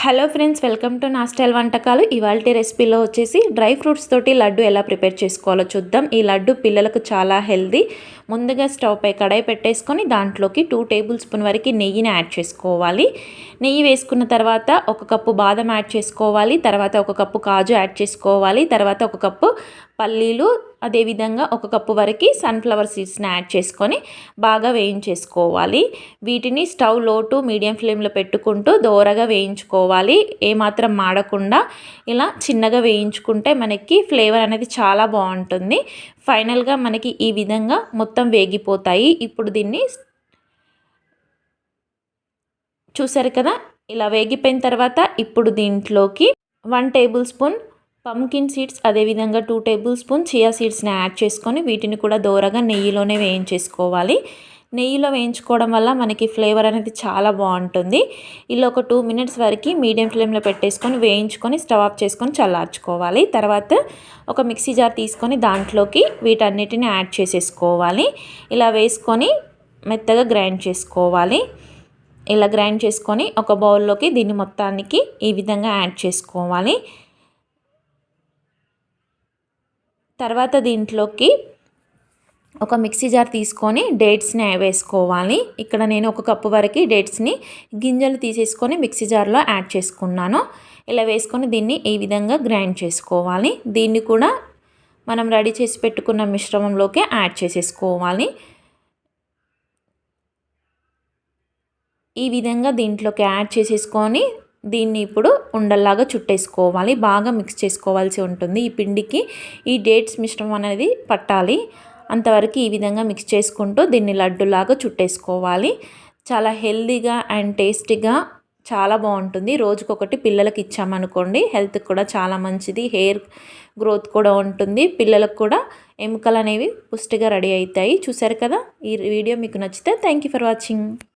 Hello friends, welcome to నా style వంటకాలు. ఇవాల్టి రెసిపీలో వచ్చేసి డ్రై ఫ్రూట్స్ తోటి లడ్డు ఎలా ప్రిపేర్ చేసుకోవాలో చూద్దాం. ఈ లడ్డు పిల్లలకు చాలా హెల్దీ. ముందుగా స్టవ్ పై కడాయి పెట్టేసుకొని దాంట్లోకి 2 టేబుల్ స్పూన్ వరకు నెయ్యిని యాడ్ చేసుకోవాలి. నెయ్యి వేసుకున్న తర్వాత 1 కప్పు బాదం యాడ్ చేసుకోవాలి. తర్వాత 1 కప్పు కాజు యాడ్ చేసుకోవాలి. తర్వాత 1 కప్పు పల్లీలు, అదేవిధంగా 1 కప్పు వరకు సన్ఫ్లవర్ సీడ్స్ని యాడ్ చేసుకొని బాగా వేయించేసుకోవాలి. వీటిని స్టవ్ లో టు మీడియం ఫ్లేమ్లో పెట్టుకుంటూ దోరగా వేయించుకోవాలి. ఏమాత్రం మాడకుండా ఇలా చిన్నగా వేయించుకుంటే మనకి ఫ్లేవర్ అనేది చాలా బాగుంటుంది. ఫైనల్గా మనకి ఈ విధంగా మొత్తం వేగిపోతాయి. ఇప్పుడు దీన్ని చూసారు కదా, ఇలా వేగిపోయిన తర్వాత ఇప్పుడు దీంట్లోకి 1 టేబుల్ స్పూన్ పంకిన్ సీడ్స్, అదేవిధంగా 2 టేబుల్ స్పూన్ చియా సీడ్స్ని యాడ్ చేసుకొని వీటిని కూడా దోరగా నెయ్యిలోనే వేయించేసుకోవాలి. నెయ్యిలో వేయించుకోవడం వల్ల మనకి ఫ్లేవర్ అనేది చాలా బాగుంటుంది. ఇలా ఒక 2 మినిట్స్ వరకు మీడియం ఫ్లేమ్లో పెట్టేసుకొని వేయించుకొని స్టవ్ ఆఫ్ చేసుకొని చల్లార్చుకోవాలి. తర్వాత ఒక మిక్సీ జార్ తీసుకొని దాంట్లోకి వీటన్నిటిని యాడ్ చేసేసుకోవాలి. ఇలా వేసుకొని మెత్తగా గ్రైండ్ చేసుకోవాలి. ఇలా గ్రైండ్ చేసుకొని ఒక బౌల్లోకి దీన్ని మొత్తానికి ఈ విధంగా యాడ్ చేసుకోవాలి. తర్వాత దీంట్లోకి ఒక మిక్సీ జార్ తీసుకొని డేట్స్ని వేసుకోవాలి. ఇక్కడ నేను 1 కప్పు వరకు డేట్స్ని గింజలు తీసేసుకొని మిక్సీ జార్లో యాడ్ చేసుకున్నాను. ఇలా వేసుకొని దీన్ని ఈ విధంగా గ్రైండ్ చేసుకోవాలి. దీన్ని కూడా మనం రెడీ చేసి పెట్టుకున్న మిశ్రమంలోకి యాడ్ చేసేసుకోవాలి. ఈ విధంగా దీంట్లోకి యాడ్ చేసేసుకొని దీన్ని ఇప్పుడు ఉండల్లాగా చుట్టేసుకోవాలి. బాగా మిక్స్ చేసుకోవాల్సి ఉంటుంది. ఈ పిండికి ఈ డేట్స్ మిశ్రమం అనేది పట్టాలి. అంతవరకు ఈ విధంగా మిక్స్ చేసుకుంటూ దీన్ని లడ్డులాగా చుట్టేసుకోవాలి. చాలా హెల్దీగా అండ్ టేస్టీగా చాలా బాగుంటుంది. రోజుకొకటి పిల్లలకి ఇచ్చామనుకోండి హెల్త్కి కూడా చాలా మంచిది. హెయిర్ గ్రోత్ కూడా ఉంటుంది. పిల్లలకు కూడా ఎముకలు అనేవి పుష్టిగా రెడీ అవుతాయి. చూసారు కదా, ఈ వీడియో మీకు నచ్చితే థ్యాంక్ యూ ఫర్ వాచింగ్.